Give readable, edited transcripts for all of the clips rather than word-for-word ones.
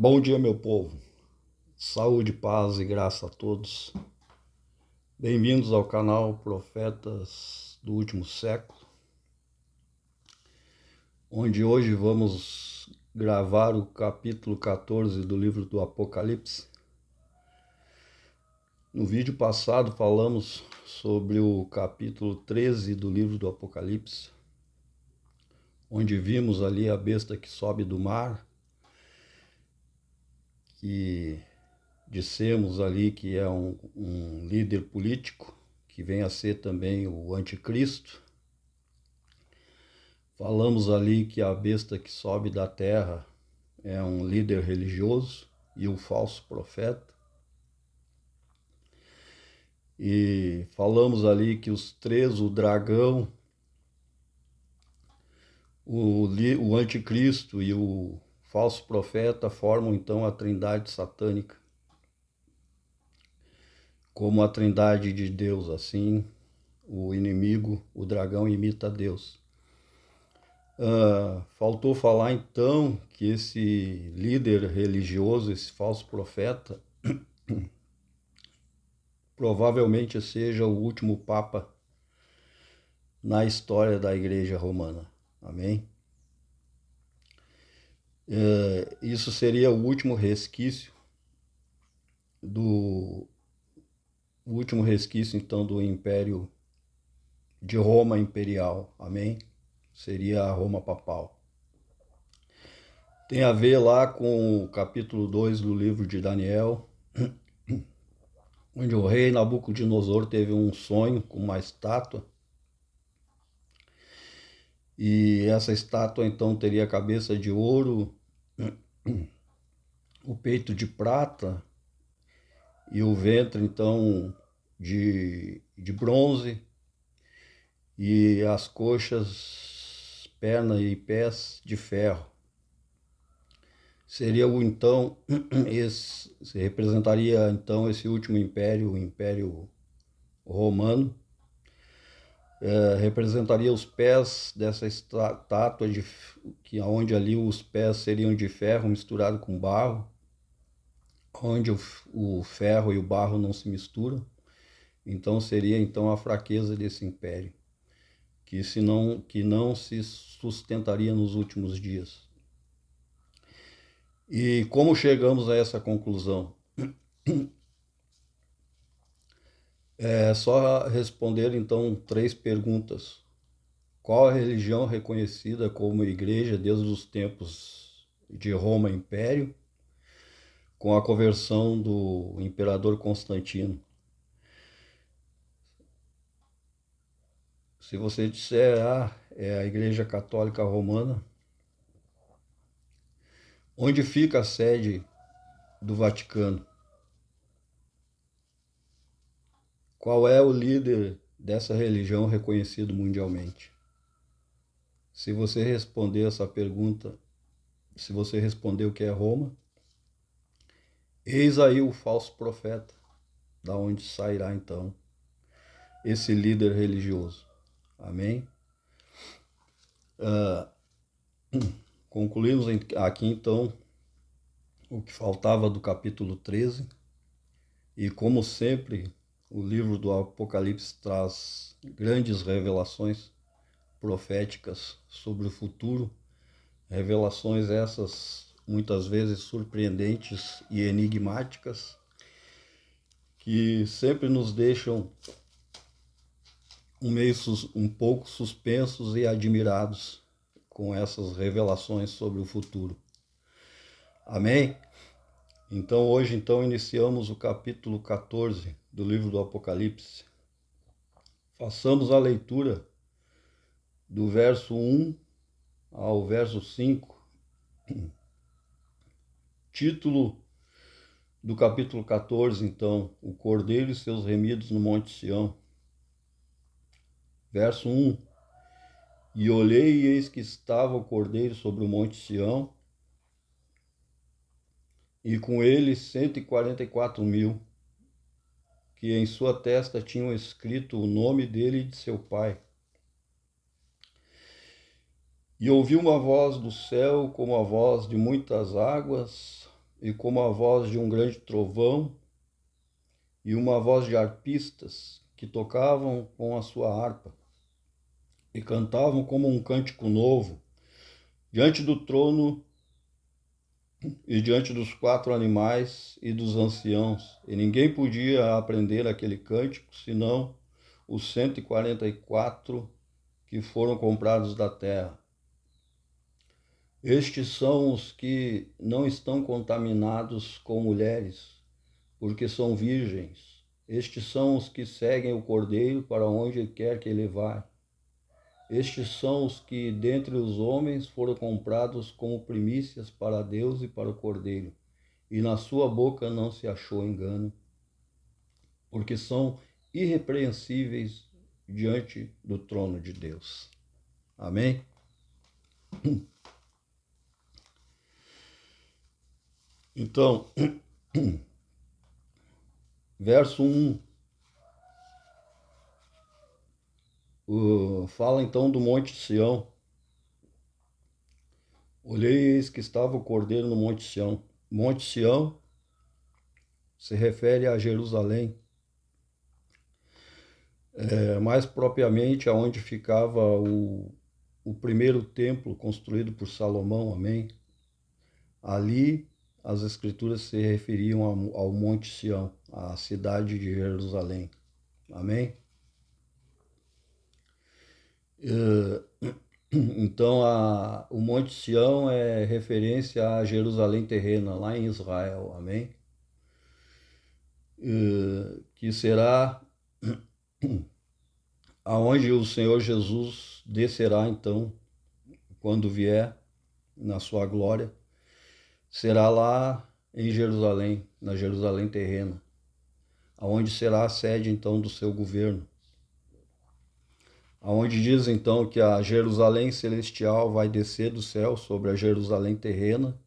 Bom dia, meu povo. Saúde, paz e graça a todos. Bem-vindos ao canal Profetas do Último Século, onde hoje vamos gravar o capítulo 14 do livro do Apocalipse. No vídeo passado falamos sobre o capítulo 13 do livro do Apocalipse, onde vimos ali a besta que sobe do mar, que dissemos ali que é um líder político, que vem a ser também o anticristo. Falamos ali que a besta que sobe da terra é um líder religioso e o falso profeta. E falamos ali que os três, o dragão, o anticristo e o falso profeta, formam então a trindade satânica, como a trindade de Deus. Assim, o inimigo, o dragão, imita Deus. Faltou falar então que esse líder religioso, esse falso profeta, provavelmente seja o último papa na história da Igreja Romana. Amém? Isso seria o último resquício então do Império de Roma Imperial. Amém? Seria a Roma Papal. Tem a ver lá com o capítulo 2 do livro de Daniel, onde o rei Nabucodonosor teve um sonho com uma estátua. E essa estátua então teria a cabeça de ouro, o peito de prata e o ventre então de bronze, e as coxas, pernas e pés de ferro. Seria então representaria então esse último império, o Império Romano. Representaria os pés dessa estátua, onde ali os pés seriam de ferro misturado com barro, onde o ferro e o barro não se misturam. Então seria então a fraqueza desse império, que não se sustentaria nos últimos dias. E como chegamos a essa conclusão? É só responder então 3 perguntas. Qual a religião reconhecida como igreja desde os tempos de Roma Império, com a conversão do imperador Constantino? Se você disser, é a Igreja Católica Romana, onde fica a sede do Vaticano? Qual é o líder dessa religião reconhecido mundialmente? Se você responder essa pergunta, se você responder o que é Roma, eis aí o falso profeta, da onde sairá então esse líder religioso. Amém? Concluímos aqui então o que faltava do capítulo 13, e como sempre o livro do Apocalipse traz grandes revelações proféticas sobre o futuro, revelações essas muitas vezes surpreendentes e enigmáticas, que sempre nos deixam um pouco suspensos e admirados com essas revelações sobre o futuro. Amém? Então hoje iniciamos o capítulo 14 do livro do Apocalipse. Façamos a leitura do verso 1 ao verso 5. Título do capítulo 14, então, o Cordeiro e seus remidos no Monte Sião. Verso 1. E olhei, e eis que estava o Cordeiro sobre o Monte Sião, e com ele 144.000, que em sua testa tinham escrito o nome dele e de seu pai. E ouvi uma voz do céu como a voz de muitas águas, e como a voz de um grande trovão, e uma voz de arpistas que tocavam com a sua harpa e cantavam como um cântico novo diante do trono e diante dos 4 animais e dos anciãos. E ninguém podia aprender aquele cântico senão os 144 que foram comprados da terra. Estes são os que não estão contaminados com mulheres, porque são virgens. Estes são os que seguem o Cordeiro para onde quer que ele vá. Estes são os que, dentre os homens, foram comprados como primícias para Deus e para o Cordeiro. E na sua boca não se achou engano, porque são irrepreensíveis diante do trono de Deus. Amém? Então, verso 1, fala então do Monte Sião. Olhei e eis que estava o Cordeiro no Monte Sião. Monte Sião se refere a Jerusalém, mais propriamente aonde ficava o primeiro templo construído por Salomão, amém? Ali as escrituras se referiam ao Monte Sião, à cidade de Jerusalém, amém? Então o Monte Sião é referência a Jerusalém terrena, lá em Israel, amém? Que será aonde o Senhor Jesus descerá então, quando vier na sua glória, será lá em Jerusalém, na Jerusalém terrena, aonde será a sede então do seu governo. Aonde diz então que a Jerusalém celestial vai descer do céu sobre a Jerusalém terrena,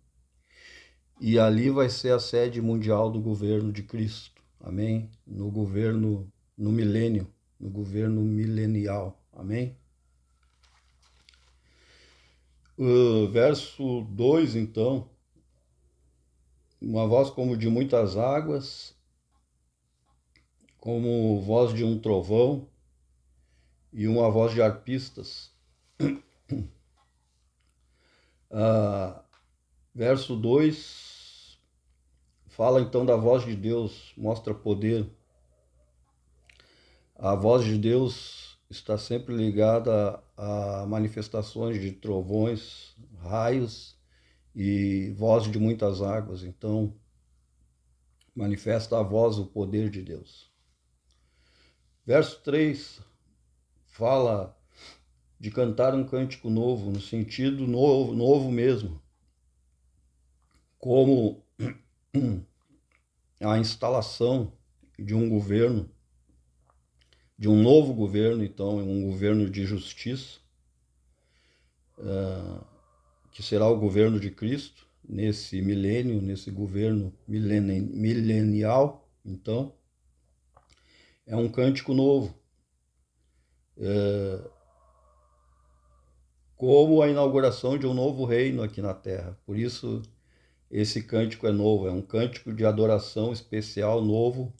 e ali vai ser a sede mundial do governo de Cristo, amém? No governo, no milênio, no governo milenial, amém? Verso 2, então, uma voz como de muitas águas, como voz de um trovão, e uma voz de arpistas. Verso 2 fala então da voz de Deus, mostra poder. A voz de Deus está sempre ligada a manifestações de trovões, raios e voz de muitas águas. Então, manifesta a voz, o poder de Deus. Verso 3 fala de cantar um cântico novo, no sentido novo mesmo, como a instalação de um governo, de um novo governo, então, um governo de justiça, que será o governo de Cristo, nesse milênio, nesse governo milenial, então, é um cântico novo. Como a inauguração de um novo reino aqui na Terra. Por isso, esse cântico é novo, é um cântico de adoração especial, novo,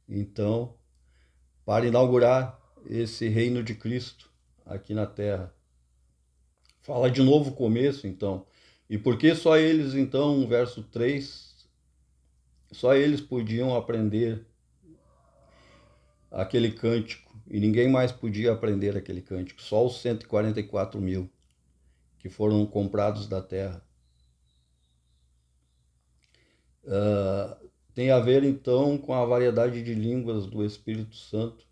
então, para inaugurar esse reino de Cristo aqui na Terra. Fala de novo começo, então. E por que só eles, então, verso 3, só eles podiam aprender aquele cântico, e ninguém mais podia aprender aquele cântico, só os 144 mil que foram comprados da terra. Tem a ver, então, com a variedade de línguas do Espírito Santo.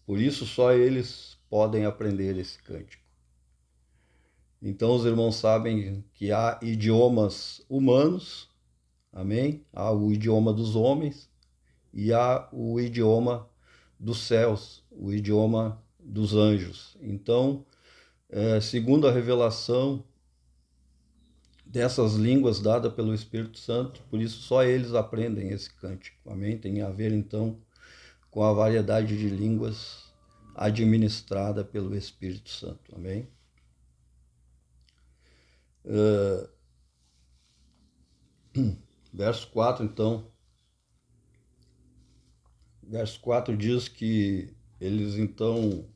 Por isso, só eles podem aprender esse cântico. Então, os irmãos sabem que há idiomas humanos, amém? Há o idioma dos homens e há o idioma dos céus, o idioma dos anjos. Então, segundo a revelação dessas línguas dadas pelo Espírito Santo, por isso só eles aprendem esse cântico, amém? Tem a ver, então, com a variedade de línguas administrada pelo Espírito Santo, amém? Verso 4, então. Verso 4 diz que eles, então,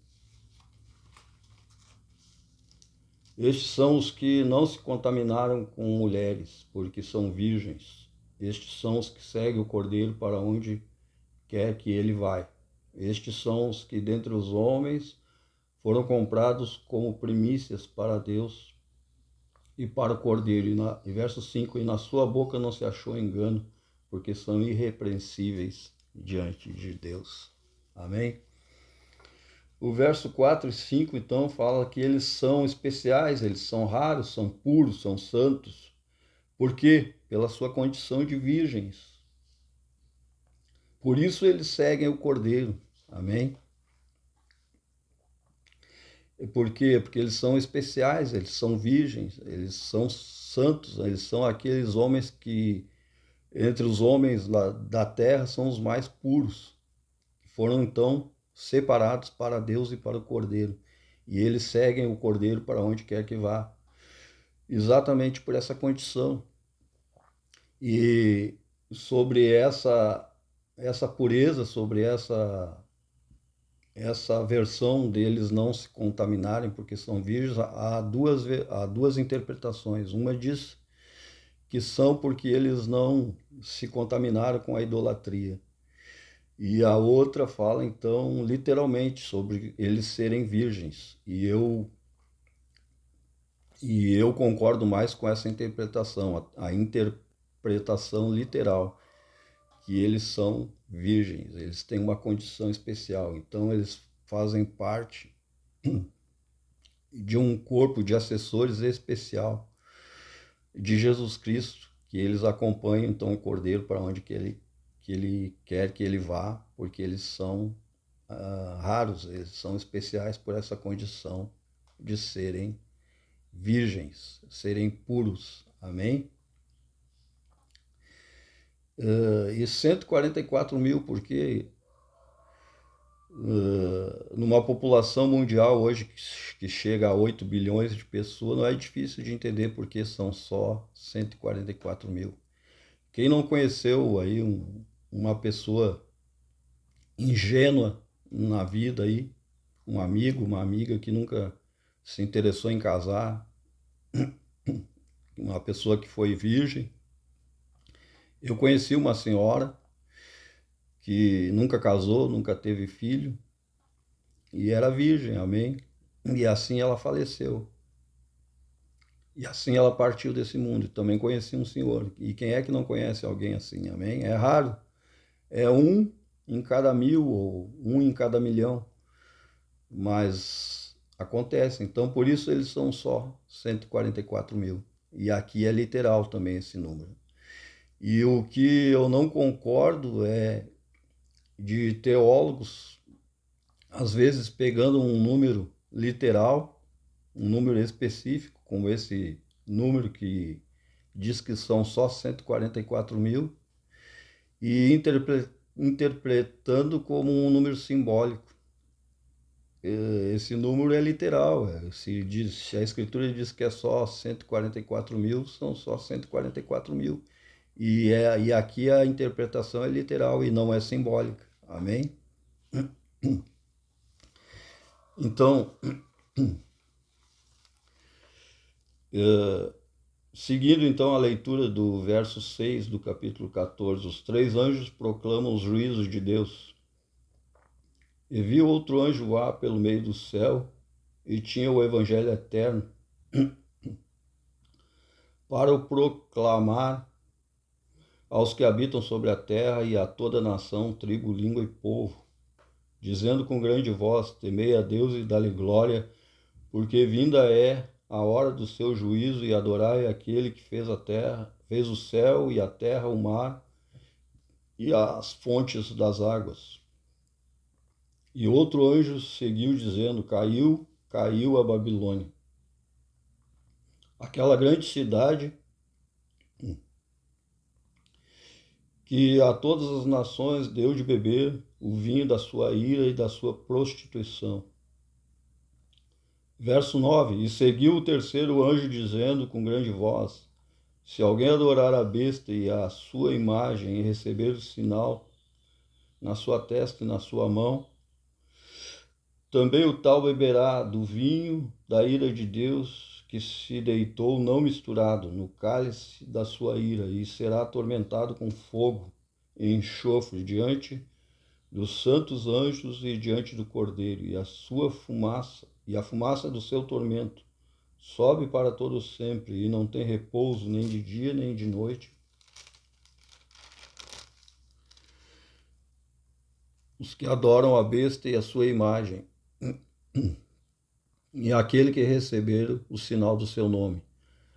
estes são os que não se contaminaram com mulheres, porque são virgens. Estes são os que seguem o Cordeiro para onde quer que ele vai. Estes são os que dentre os homens foram comprados como primícias para Deus e para o Cordeiro. E verso 5, e na sua boca não se achou engano, porque são irrepreensíveis diante de Deus. Amém? O verso 4 e 5, então, fala que eles são especiais, eles são raros, são puros, são santos. Por quê? Pela sua condição de virgens. Por isso eles seguem o Cordeiro. Amém? Por quê? Porque eles são especiais, eles são virgens, eles são santos, eles são aqueles homens que, entre os homens da terra, são os mais puros. Foram, então, separados para Deus e para o Cordeiro. E eles seguem o Cordeiro para onde quer que vá. Exatamente por essa condição. E sobre essa pureza, sobre essa versão deles não se contaminarem porque são virgens, há duas interpretações. Uma diz que são porque eles não se contaminaram com a idolatria. E a outra fala, então, literalmente sobre eles serem virgens. E eu concordo mais com essa interpretação, a interpretação literal, que eles são virgens, eles têm uma condição especial. Então, eles fazem parte de um corpo de assessores especial de Jesus Cristo, que eles acompanham, então, o Cordeiro para onde que ele quer que ele vá, porque eles são raros, eles são especiais por essa condição de serem virgens, serem puros. Amém? E 144 mil, porque numa população mundial hoje que chega a 8 bilhões de pessoas, não é difícil de entender porque são só 144 mil. Quem não conheceu aí uma pessoa ingênua na vida aí, um amigo, uma amiga que nunca se interessou em casar, uma pessoa que foi virgem. Eu conheci uma senhora que nunca casou, nunca teve filho, e era virgem, amém? E assim ela faleceu. E assim ela partiu desse mundo. Também conheci um senhor. E quem é que não conhece alguém assim, amém? É raro. É um em cada 1000 ou um em cada milhão. Mas acontece. Então, por isso eles são só 144 mil. E aqui é literal também esse número. E o que eu não concordo é de teólogos, às vezes pegando um número literal, um número específico, como esse número que diz que são só 144 mil, e interpretando como um número simbólico. Esse número é literal. Se a Escritura diz que é só 144 mil, são só 144 mil. E aqui a interpretação é literal e não é simbólica. Amém? Então, seguindo então a leitura do verso 6 do capítulo 14, os 3 anjos proclamam os juízos de Deus. E vi outro anjo voar pelo meio do céu e tinha o evangelho eterno para o proclamar aos que habitam sobre a terra e a toda nação, tribo, língua e povo, dizendo com grande voz: temei a Deus e dá-lhe glória, porque vinda é a hora do seu juízo, e adorai aquele que fez a terra, fez o céu e a terra, o mar e as fontes das águas. E outro anjo seguiu dizendo: caiu, caiu a Babilônia, aquela grande cidade que a todas as nações deu de beber o vinho da sua ira e da sua prostituição. Verso 9: E seguiu o terceiro anjo dizendo com grande voz: Se alguém adorar a besta e a sua imagem e receber o sinal na sua testa e na sua mão, também o tal beberá do vinho da ira de Deus, que se deitou não misturado no cálice da sua ira, e será atormentado com fogo e enxofre diante dos santos anjos e diante do Cordeiro, e a sua fumaça, e a fumaça do seu tormento sobe para todo sempre, e não tem repouso nem de dia nem de noite. Os que adoram a besta e a sua imagem, e aquele que receber o sinal do seu nome.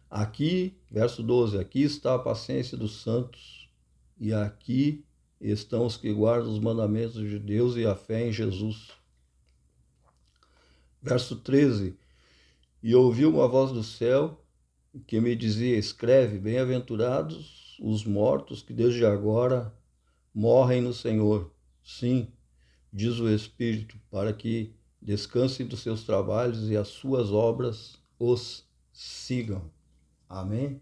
Aqui, verso 12, aqui está a paciência dos santos, e aqui estão os que guardam os mandamentos de Deus e a fé em Jesus. Verso 13, e ouvi uma voz do céu que me dizia, escreve, bem-aventurados os mortos que desde agora morrem no Senhor. Sim, diz o Espírito, para que descansem dos seus trabalhos e as suas obras os sigam. Amém?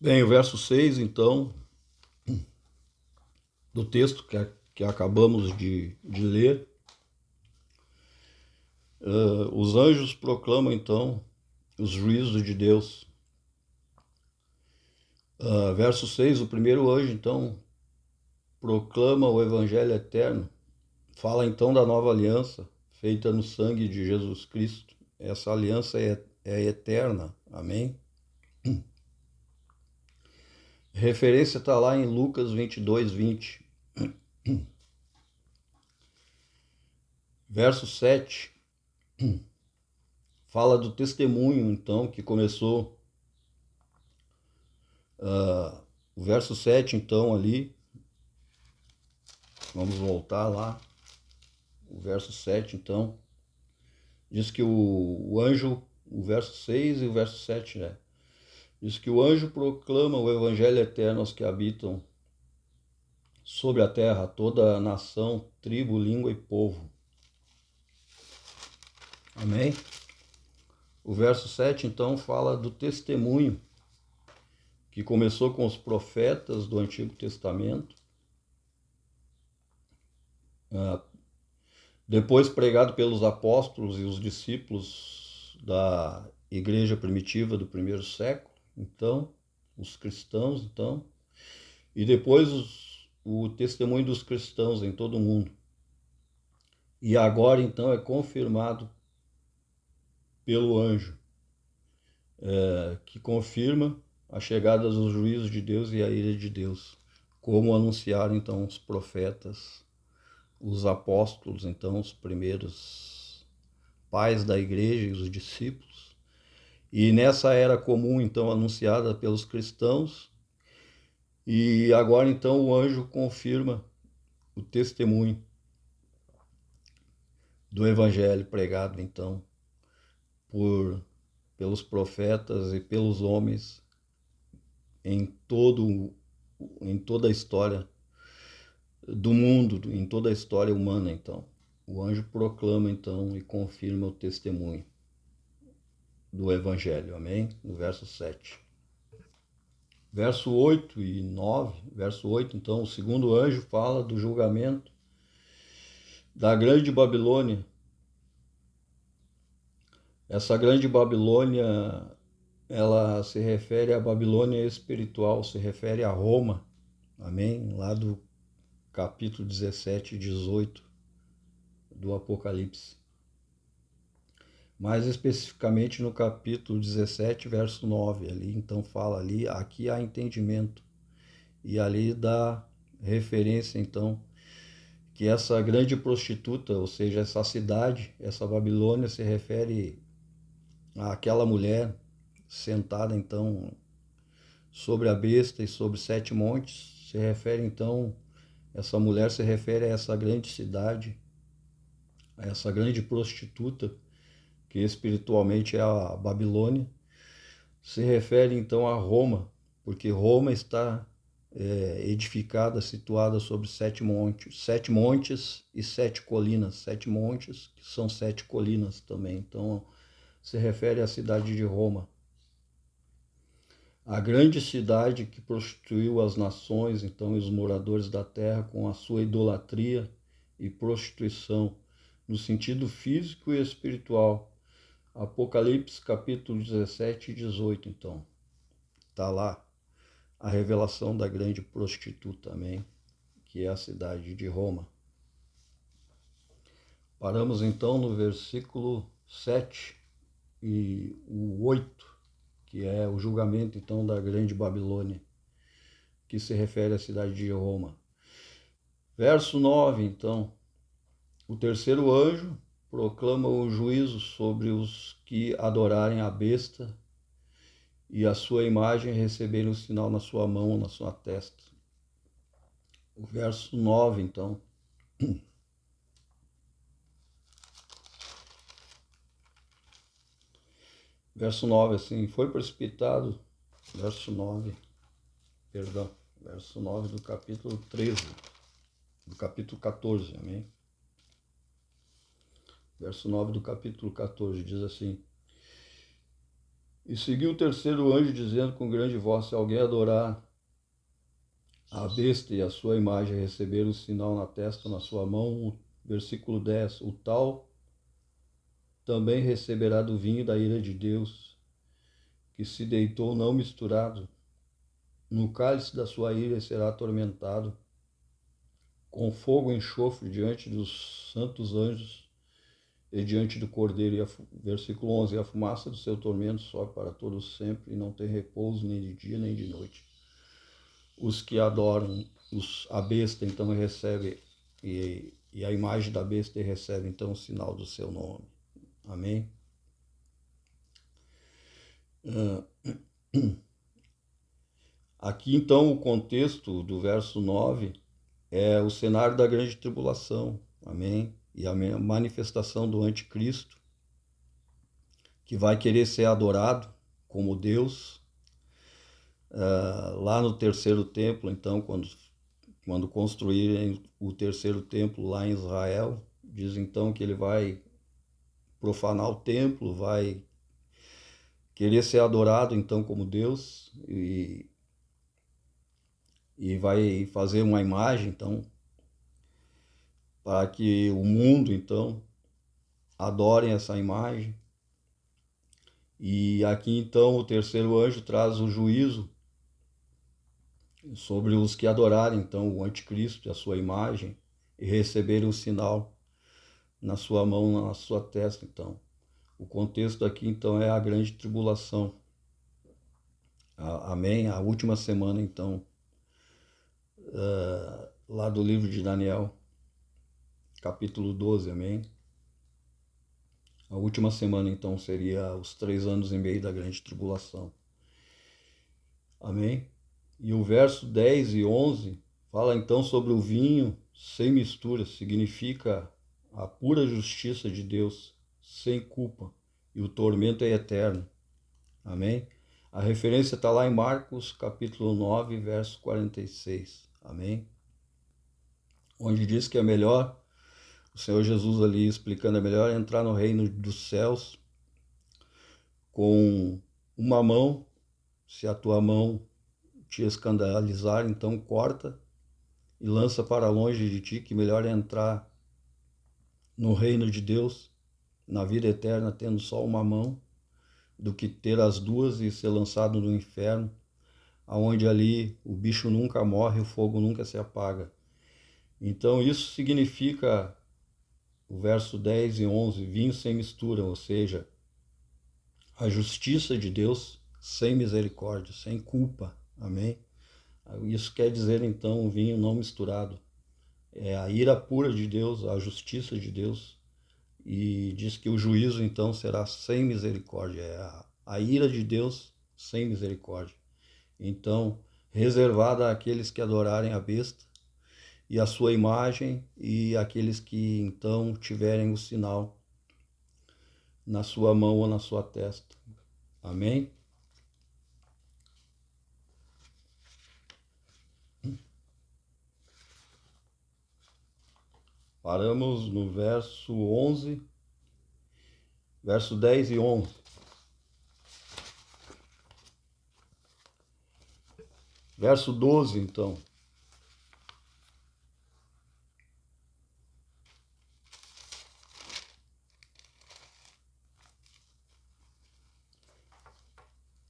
Bem, o verso 6, então, do texto que acabamos de ler, os anjos proclamam, então, os juízos de Deus. Verso 6, o primeiro anjo, então, proclama o evangelho eterno, fala, então, da nova aliança, feita no sangue de Jesus Cristo. Essa aliança é eterna, amém? Referência está lá em Lucas 22, 20. Verso 7 fala do testemunho, então, que começou. O verso 7, então, ali, vamos voltar lá. O verso 7, então, diz que o anjo, o verso 6 e o verso 7, né? Diz que o anjo proclama o evangelho eterno aos que habitam sobre a terra, toda a nação, tribo, língua e povo. Amém? O verso 7, então, fala do testemunho que começou com os profetas do Antigo Testamento, depois pregado pelos apóstolos e os discípulos da igreja primitiva do primeiro século, então, os cristãos, então, e depois o testemunho dos cristãos em todo o mundo. E agora, então, é confirmado pelo anjo, que confirma a chegada dos juízos de Deus e a ira de Deus, como anunciaram, então, os profetas, os apóstolos, então, os primeiros pais da igreja e os discípulos. E nessa era comum, então, anunciada pelos cristãos, e agora, então, o anjo confirma o testemunho do evangelho pregado, então, pelos profetas e pelos homens em toda a história do mundo, em toda a história humana, então. O anjo proclama, então, e confirma o testemunho do evangelho, amém? No verso 7. Verso 8 e 9, verso 8, então, o segundo anjo fala do julgamento da grande Babilônia. Essa grande Babilônia, ela se refere à Babilônia espiritual, se refere a Roma, amém? Lá do capítulo 17 e 18 do Apocalipse. Mais especificamente no capítulo 17, verso 9, ali, então fala ali, aqui há entendimento, e ali dá referência, então, que essa grande prostituta, ou seja, essa cidade, essa Babilônia, se refere àquela mulher sentada, então, sobre a besta e sobre 7 montes, se refere, então, essa mulher se refere a essa grande cidade, a essa grande prostituta, que espiritualmente é a Babilônia, se refere então a Roma, porque Roma está edificada, situada sobre 7 montes e 7 colinas. 7 montes, que são 7 colinas também. Então, se refere à cidade de Roma. A grande cidade que prostituiu as nações, então, e os moradores da terra com a sua idolatria e prostituição, no sentido físico e espiritual. Apocalipse capítulo 17 e 18, então. Está lá a revelação da grande prostituta também, que é a cidade de Roma. Paramos então no versículo 7 e o 8, que é o julgamento então da grande Babilônia, que se refere à cidade de Roma. Verso 9, então. O terceiro anjo proclama o juízo sobre os que adorarem a besta e a sua imagem receberem o sinal na sua mão ou na sua testa. O verso 9, então. Verso 9, assim, foi precipitado, verso 9 do capítulo 13, do capítulo 14, amém? Verso 9 do capítulo 14 diz assim: E seguiu o terceiro anjo dizendo com grande voz: se alguém adorar a besta e a sua imagem, receber o sinal na testa, na sua mão, versículo 10, o tal também receberá do vinho da ira de Deus, que se deitou não misturado, no cálice da sua ira será atormentado, com fogo e enxofre diante dos santos anjos e diante do Cordeiro. Versículo 11, a fumaça do seu tormento sobe para todos sempre, e não tem repouso nem de dia nem de noite. Os que adoram a besta, então, recebem, e a imagem da besta recebe, então, o sinal do seu nome. Amém? Aqui, então, o contexto do verso 9 é o cenário da grande tribulação. Amém? E a manifestação do anticristo, que vai querer ser adorado como Deus. Lá no terceiro templo, então, quando construírem o terceiro templo lá em Israel, diz então que ele vai profanar o templo, vai querer ser adorado então como Deus e vai fazer uma imagem, então, para que o mundo, então, adorem essa imagem. E aqui, então, o terceiro anjo traz o juízo sobre os que adorarem, então, o anticristo e a sua imagem e receberem o sinal na sua mão, na sua testa, então. O contexto aqui, então, é a grande tribulação. Amém? A última semana, então, lá do livro de Daniel, capítulo 12, amém? A última semana, então, seria os 3 anos e meio da grande tribulação. Amém? E o verso 10 e 11 fala, então, sobre o vinho sem mistura, significa a pura justiça de Deus, sem culpa, e o tormento é eterno. Amém? A referência está lá em Marcos, capítulo 9, verso 46. Amém? Onde diz que é melhor, o Senhor Jesus ali explicando, é melhor entrar no reino dos céus com uma mão, se a tua mão te escandalizar, então corta e lança para longe de ti, que melhor é entrar no reino de Deus, na vida eterna, tendo só uma mão, do que ter as duas e ser lançado no inferno, aonde ali o bicho nunca morre, o fogo nunca se apaga. Então isso significa, o verso 10 e 11, vinho sem mistura, ou seja, a justiça de Deus sem misericórdia, sem culpa. Amém? Isso quer dizer, então, o vinho não misturado. É a ira pura de Deus, a justiça de Deus, e diz que o juízo, então, será sem misericórdia. É a ira de Deus sem misericórdia. Então, reservada àqueles que adorarem a besta e a sua imagem, e aqueles que, então, tiverem o sinal na sua mão ou na sua testa. Amém? Paramos no verso 11, verso 10 e 11. Verso 12, então.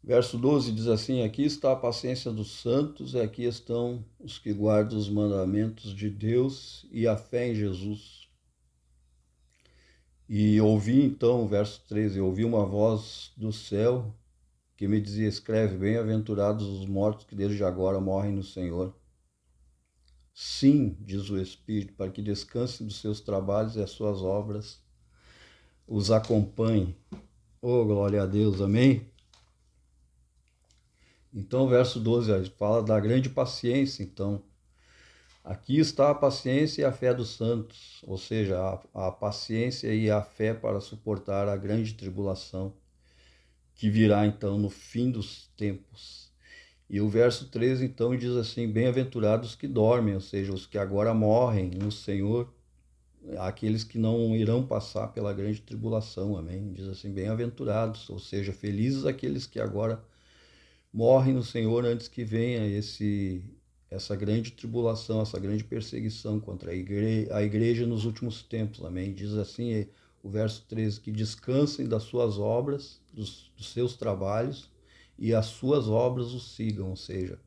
Verso 12 diz assim: aqui está a paciência dos santos, e aqui estão os que guardam os mandamentos de Deus e a fé em Jesus. E ouvi então, verso 13, ouvi uma voz do céu que me dizia: escreve, bem-aventurados os mortos que desde agora morrem no Senhor. Sim, diz o Espírito, para que descansem dos seus trabalhos e as suas obras os acompanhem. Oh, glória a Deus, amém? Então, verso 12 fala da grande paciência, então. Aqui está a paciência e a fé dos santos, ou seja, a paciência e a fé para suportar a grande tribulação que virá, então, no fim dos tempos. E o verso 13, então, diz assim: bem-aventurados que dormem, ou seja, os que agora morrem no Senhor, aqueles que não irão passar pela grande tribulação, amém? Diz assim: bem-aventurados, ou seja, felizes aqueles que agora morrem no Senhor antes que venha essa grande tribulação, essa grande perseguição contra a igreja nos últimos tempos, amém? Diz assim o verso 13, que descansem das suas obras, dos seus trabalhos, e as suas obras os sigam, ou seja,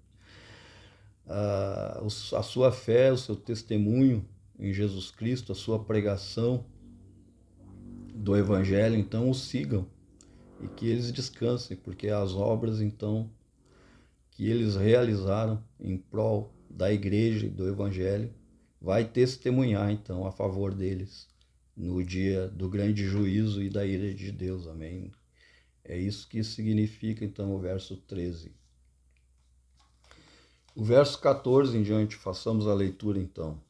a sua fé, o seu testemunho em Jesus Cristo, a sua pregação do Evangelho, então os sigam e que eles descansem, porque as obras, então, que eles realizaram em prol da igreja e do Evangelho, vai testemunhar, então, a favor deles no dia do grande juízo e da ira de Deus, amém? É isso que significa, então, o verso 13. O verso 14 em diante, façamos a leitura, então.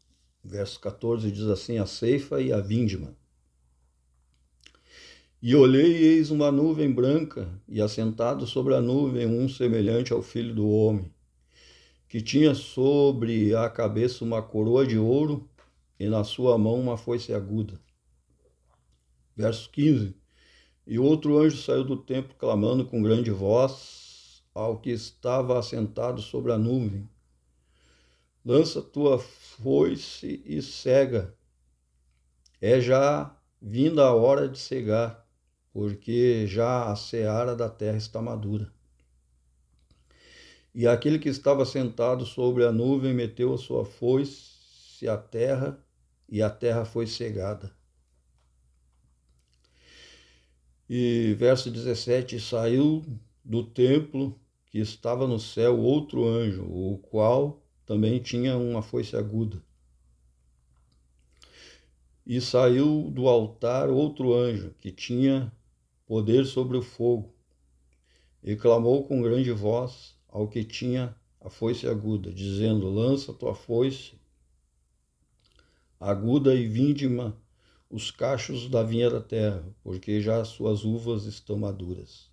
O verso 14 diz assim: a ceifa e a vindima. E olhei, e eis uma nuvem branca, e assentado sobre a nuvem um semelhante ao Filho do Homem, que tinha sobre a cabeça uma coroa de ouro, e na sua mão uma foice aguda. Verso 15. E outro anjo saiu do templo, clamando com grande voz ao que estava assentado sobre a nuvem: lança tua foice e cega. É já vinda a hora de cegar, porque já a seara da terra está madura. E aquele que estava sentado sobre a nuvem meteu a sua foice à terra, e a terra foi cegada. E verso 17, saiu do templo que estava no céu outro anjo, o qual também tinha uma foice aguda. E saiu do altar outro anjo, que tinha poder sobre o fogo, e clamou com grande voz ao que tinha a foice aguda, dizendo: lança tua foice aguda e vindima os cachos da vinha da terra, porque já as suas uvas estão maduras.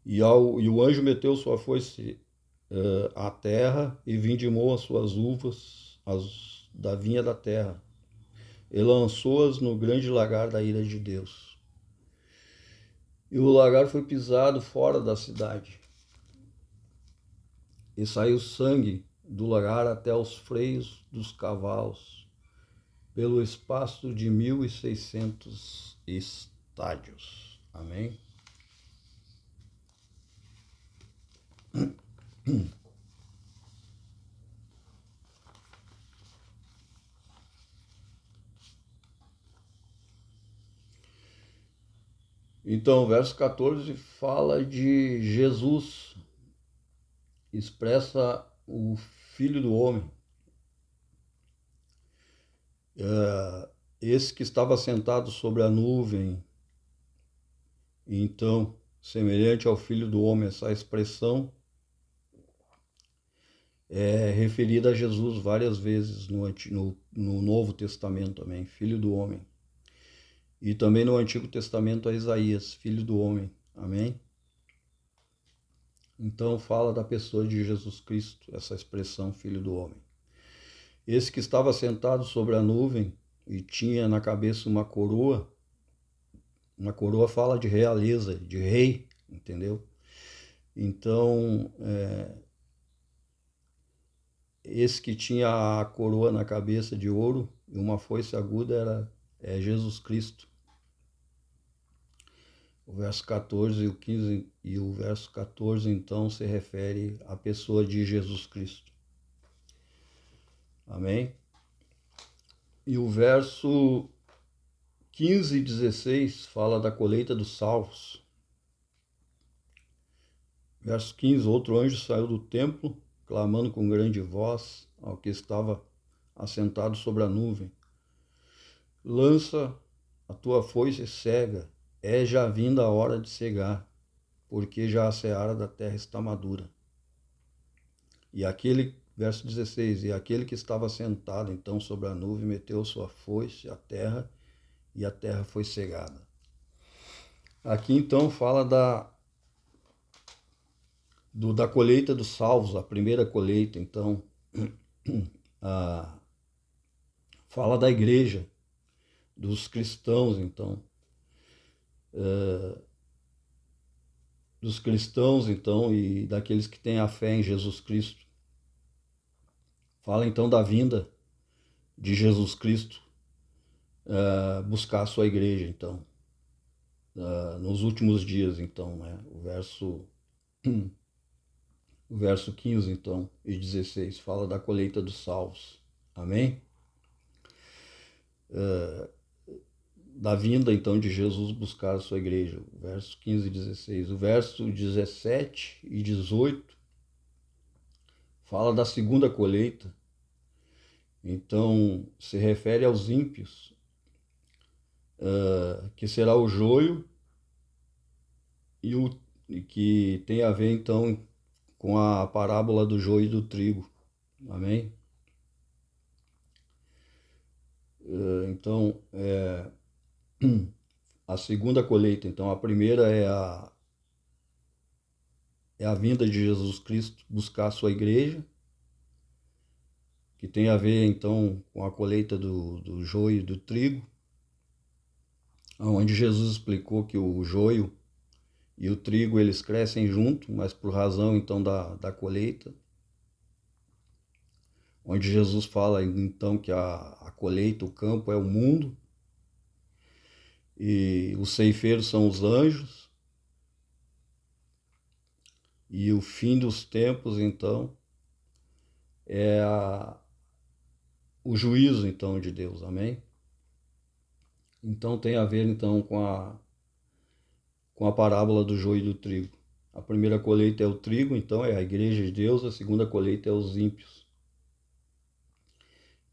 E o anjo meteu sua foice à terra e vindimou as suas uvas da vinha da terra, e lançou-as no grande lagar da ira de Deus. E o lagar foi pisado fora da cidade, e saiu sangue do lagar até os freios dos cavalos, pelo espaço de 1.600 estádios. Amém? Então, o verso 14 fala de Jesus, expressa o Filho do Homem. Esse que estava sentado sobre a nuvem, então, semelhante ao Filho do Homem, essa expressão é referida a Jesus várias vezes no Novo Testamento também, Filho do Homem. E também no Antigo Testamento a Isaías, Filho do Homem. Amém? Então fala da pessoa de Jesus Cristo, essa expressão Filho do Homem. Esse que estava sentado sobre a nuvem e tinha na cabeça uma coroa fala de realeza, de rei, entendeu? Então, esse que tinha a coroa na cabeça de ouro e uma foice aguda é Jesus Cristo. O verso 14 e o 15 e o verso 14 então se refere à pessoa de Jesus Cristo. Amém? E o verso 15 e 16 fala da colheita dos salvos. Verso 15, outro anjo saiu do templo, clamando com grande voz ao que estava assentado sobre a nuvem: lança a tua foice cega, é já vinda a hora de cegar, porque já a seara da terra está madura. E aquele, verso 16, e aquele que estava sentado então sobre a nuvem meteu sua foice à terra, e a terra foi cegada. Aqui então fala da colheita dos salvos, a primeira colheita, então, fala da igreja, dos cristãos, então, e daqueles que têm a fé em Jesus Cristo. Fala então da vinda de Jesus Cristo buscar a sua igreja, então, nos últimos dias, então, né? O verso 15, então, e 16, fala da colheita dos salvos. Amém? Da vinda, então, de Jesus buscar a sua igreja. O verso 15 e 16. O verso 17 e 18 fala da segunda colheita. Então, se refere aos ímpios, que será o joio, e que tem a ver, então, com a parábola do joio e do trigo. Amém? Então, a segunda colheita, então, a primeira é a vinda de Jesus Cristo buscar a sua igreja, que tem a ver, então, com a colheita do joio e do trigo, onde Jesus explicou que o joio e o trigo, eles crescem junto, mas por razão, então, da colheita. Onde Jesus fala, então, que a colheita, o campo é o mundo, e os ceifeiros são os anjos, e o fim dos tempos, então, é o juízo, então, de Deus. Amém? Então, tem a ver, então, com a parábola do joio e do trigo. A primeira colheita é o trigo, então, é a igreja de Deus. A segunda colheita é os ímpios,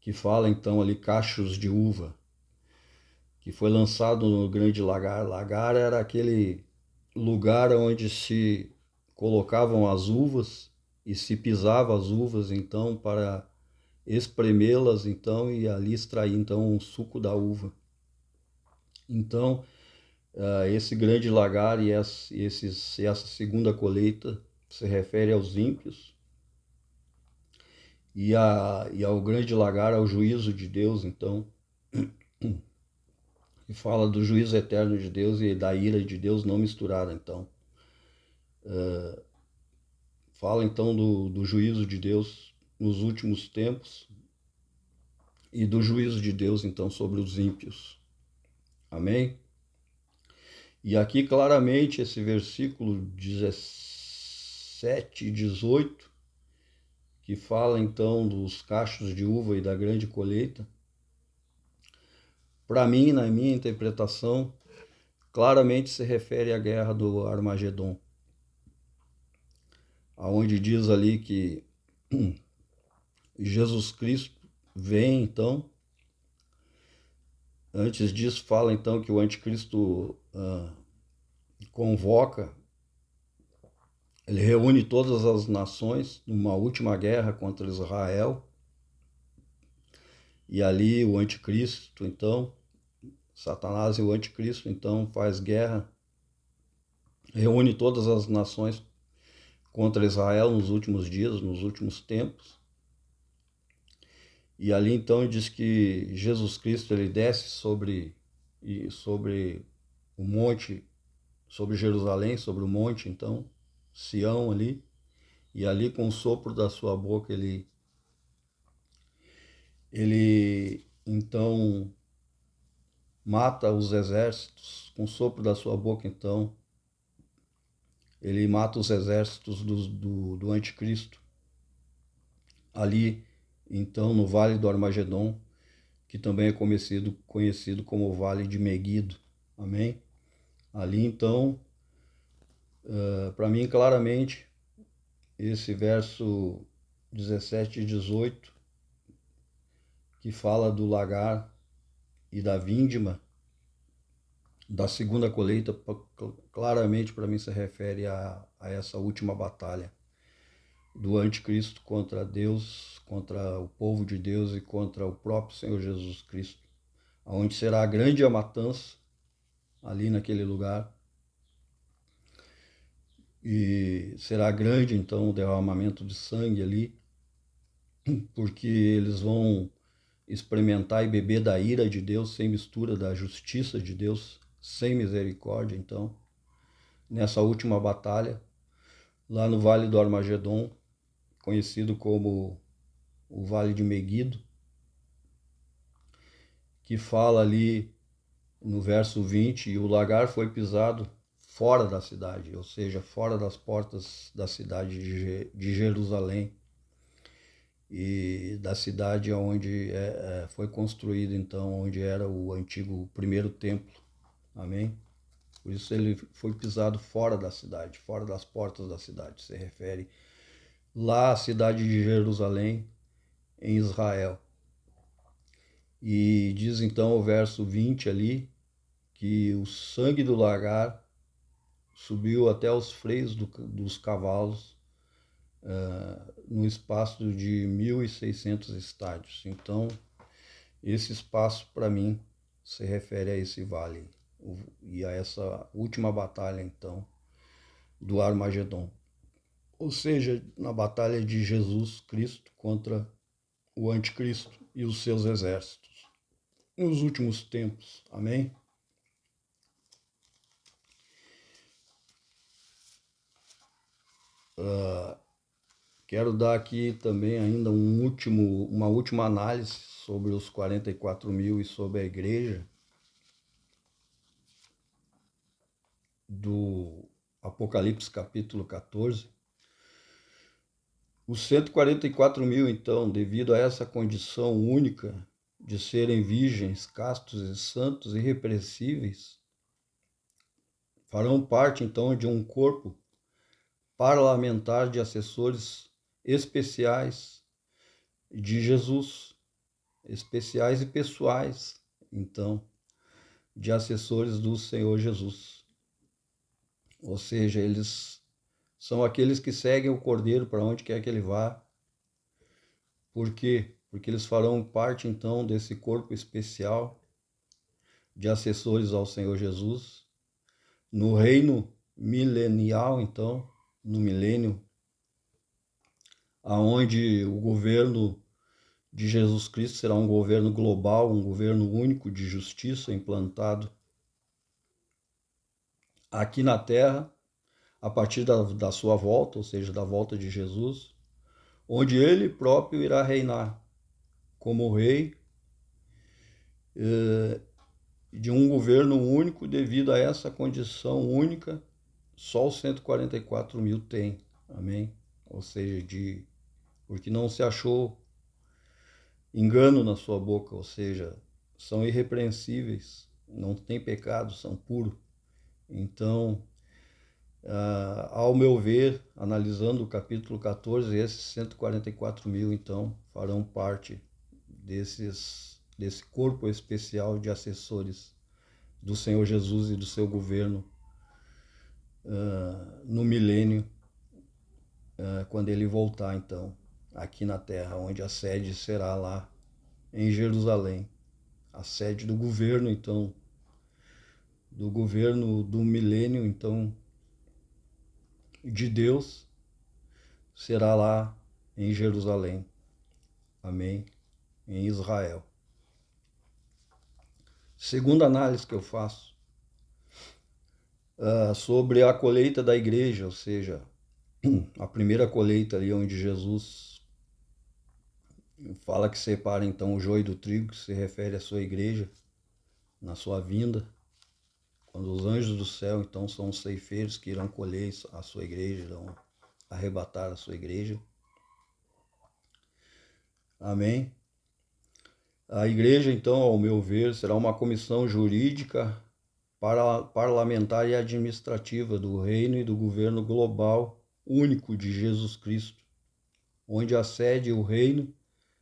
que fala, então, ali cachos de uva, que foi lançado no grande lagar. Lagar era aquele lugar onde se colocavam as uvas e se pisava as uvas, então, para espremê-las, então, e ali extrair, então, o suco da uva. Então, esse grande lagar e essa segunda colheita se refere aos ímpios, e ao grande lagar, ao juízo de Deus, então, e fala do juízo eterno de Deus e da ira de Deus não misturada, então. Fala, então, do juízo de Deus nos últimos tempos e do juízo de Deus, então, sobre os ímpios. Amém? E aqui, claramente, esse versículo 17 e 18, que fala, então, dos cachos de uva e da grande colheita, para mim, na minha interpretação, claramente se refere à guerra do Armagedon, aonde diz ali que Jesus Cristo vem, então. Antes disso, fala então que o anticristo convoca, ele reúne todas as nações numa última guerra contra Israel, e ali o anticristo, então, Satanás e o anticristo, então, faz guerra, reúne todas as nações contra Israel nos últimos dias, nos últimos tempos. E ali então diz que Jesus Cristo ele desce sobre o monte, sobre Jerusalém, sobre o monte, então, Sião ali, e ali com o sopro da sua boca ele então mata os exércitos, com o sopro da sua boca então, ele mata os exércitos do anticristo, ali então no Vale do Armagedon, que também é conhecido como o Vale de Meguido, amém? Ali então, para mim claramente, esse verso 17 e 18, que fala do lagar e da vindima, da segunda colheita, claramente para mim se refere a essa última batalha do anticristo contra Deus, contra o povo de Deus e contra o próprio Senhor Jesus Cristo, onde será a grande matança ali naquele lugar, e será grande então o derramamento de sangue ali, porque eles vão experimentar e beber da ira de Deus sem mistura, da justiça de Deus sem misericórdia. Então, nessa última batalha, lá no Vale do Armagedon, conhecido como o Vale de Meguido, que fala ali no verso 20, e o lagar foi pisado fora da cidade, ou seja, fora das portas da cidade de Jerusalém, e da cidade onde foi construído então, onde era o antigo primeiro templo, amém? Por isso ele foi pisado fora da cidade, fora das portas da cidade, se refere lá à cidade de Jerusalém, em Israel. E diz então o verso 20 ali, que o sangue do lagar subiu até os freios dos cavalos, no espaço de 1.600 estádios. Então, esse espaço, para mim, se refere a esse vale e a essa última batalha, então, do Armagedon. Ou seja, na batalha de Jesus Cristo contra o anticristo e os seus exércitos, nos últimos tempos. Amém? Quero dar aqui também ainda uma última análise sobre os 44.000 e sobre a igreja do Apocalipse capítulo 14. Os 144.000, então, devido a essa condição única de serem virgens, castos e santos irrepreensíveis, farão parte, então, de um corpo parlamentar de assessores especiais de Jesus, especiais e pessoais, então, de assessores do Senhor Jesus. Ou seja, eles são aqueles que seguem o Cordeiro para onde quer que ele vá. Por quê? Porque eles farão parte, então, desse corpo especial de assessores ao Senhor Jesus, no reino milenial, então, no milênio, aonde o governo de Jesus Cristo será um governo global, um governo único de justiça implantado aqui na Terra, a partir da sua volta, ou seja, da volta de Jesus, onde ele próprio irá reinar como rei de um governo único. Devido a essa condição única, só os 144.000 têm, amém? Ou seja, porque não se achou engano na sua boca, ou seja, são irrepreensíveis, não têm pecado, são puros. Então, ao meu ver, analisando o capítulo 14, esses 144.000, então, farão parte desse corpo especial de assessores do Senhor Jesus e do seu governo no milênio, quando ele voltar, então, aqui na Terra, onde a sede será lá em Jerusalém, a sede do governo, então, do governo do milênio, então, de Deus, será lá em Jerusalém. Amém? em Israel. Segunda análise que eu faço sobre a colheita da igreja, ou seja, a primeira colheita ali onde Jesus fala que separa então o joio do trigo, que se refere à sua igreja, na sua vinda, quando os anjos do céu então são os ceifeiros que irão colher a sua igreja, irão arrebatar a sua igreja. Amém? A igreja então, ao meu ver, será uma comissão jurídica, parlamentar e administrativa do reino e do governo global único de Jesus Cristo, onde a sede e o reino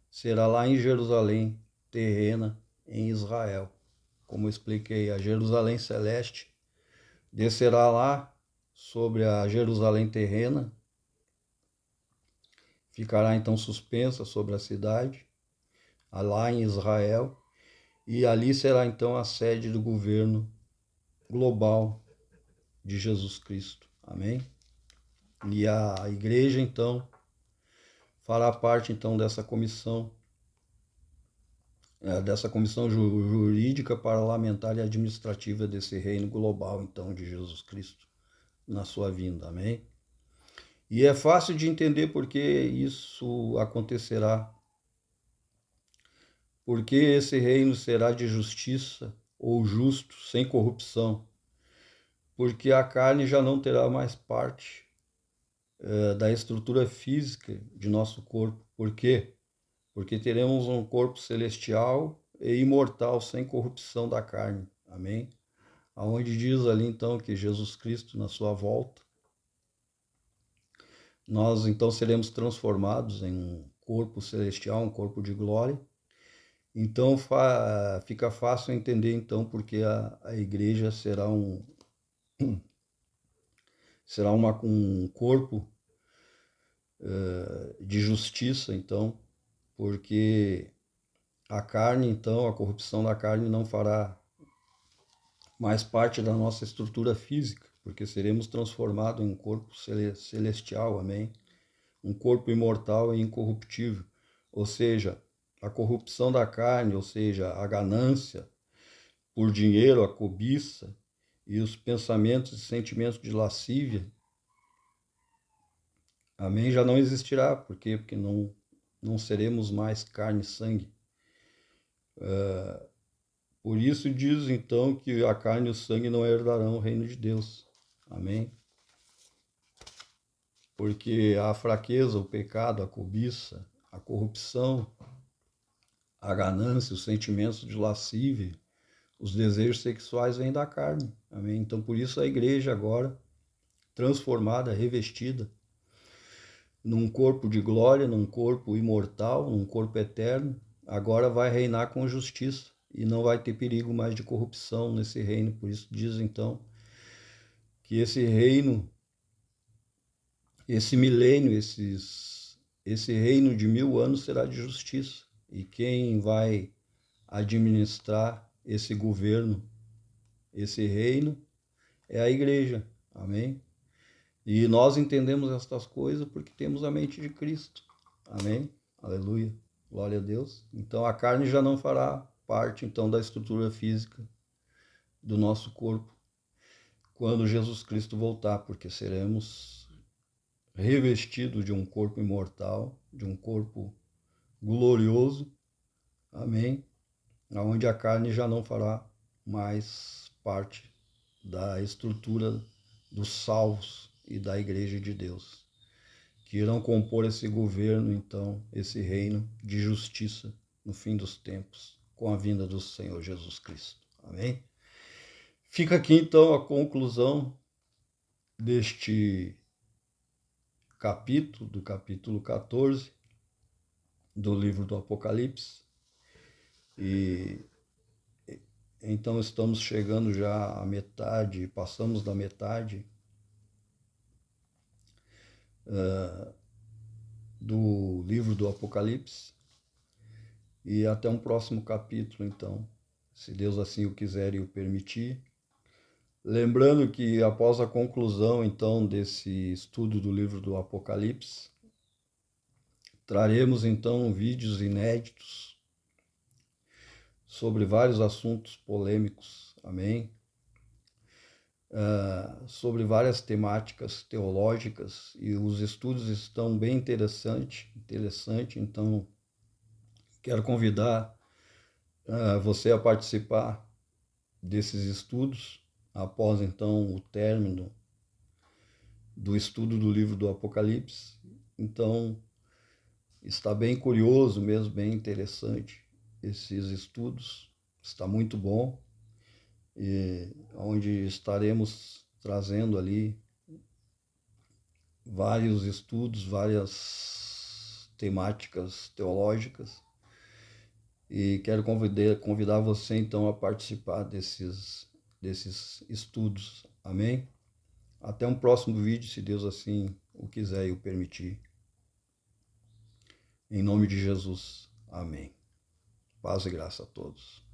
será lá em Jerusalém, terrena, em Israel. Como eu expliquei, a Jerusalém celeste descerá lá sobre a Jerusalém terrena, ficará então suspensa sobre a cidade, lá em Israel, e ali será então a sede do governo global de Jesus Cristo. Amém? E a igreja então fará parte então dessa comissão jurídica, parlamentar e administrativa desse reino global então de Jesus Cristo na sua vinda. Amém? E é fácil de entender porque isso acontecerá. Porque esse reino será de justiça ou justo, sem corrupção. Porque a carne já não terá mais parte da estrutura física de nosso corpo. Por quê? Porque teremos um corpo celestial e imortal, sem corrupção da carne. Amém? Aonde diz ali então que Jesus Cristo, na sua volta, nós então seremos transformados em um corpo celestial, um corpo de glória. Então fica fácil entender então porque a igreja será um corpo de justiça, então, porque a carne, então, a corrupção da carne não fará mais parte da nossa estrutura física, porque seremos transformados em um corpo celestial, amém? Um corpo imortal e incorruptível. Ou seja, a corrupção da carne, ou seja, a ganância por dinheiro, a cobiça e os pensamentos e sentimentos de lascívia, amém, já não existirá. Por quê? Porque não seremos mais carne e sangue. Por isso diz então que a carne e o sangue não herdarão o reino de Deus. Amém? Porque a fraqueza, o pecado, a cobiça, a corrupção, a ganância, os sentimentos de lascívia, os desejos sexuais vêm da carne. Amém? Então por isso a igreja agora, transformada, revestida, num corpo de glória, num corpo imortal, num corpo eterno, agora vai reinar com justiça e não vai ter perigo mais de corrupção nesse reino. Por isso diz então que esse reino, esse milênio, esse reino de 1000 anos será de justiça. E quem vai administrar esse governo, esse reino, é a igreja. Amém? E nós entendemos estas coisas porque temos a mente de Cristo. Amém? Aleluia. Glória a Deus. Então a carne já não fará parte então da estrutura física do nosso corpo quando Jesus Cristo voltar, porque seremos revestidos de um corpo imortal, de um corpo glorioso. Amém? Onde a carne já não fará mais parte da estrutura dos salvos e da igreja de Deus, que irão compor esse governo, então, esse reino de justiça no fim dos tempos, com a vinda do Senhor Jesus Cristo. Amém? Fica aqui, então, a conclusão deste capítulo, do capítulo 14 do livro do Apocalipse. E então estamos chegando já à metade, passamos da metade do livro do Apocalipse, e até um próximo capítulo, então, se Deus assim o quiser e o permitir. Lembrando que após a conclusão, então, desse estudo do livro do Apocalipse, traremos, então, vídeos inéditos sobre vários assuntos polêmicos, amém? Sobre várias temáticas teológicas, e os estudos estão bem interessante, então quero convidar você a participar desses estudos após então o término do estudo do livro do Apocalipse. Então está bem curioso mesmo, bem interessante esses estudos, está muito bom, e onde estaremos trazendo ali vários estudos, várias temáticas teológicas, e quero convidar você então a participar desses estudos, amém? Até um próximo vídeo, se Deus assim o quiser e o permitir. Em nome de Jesus, amém. Paz e graça a todos.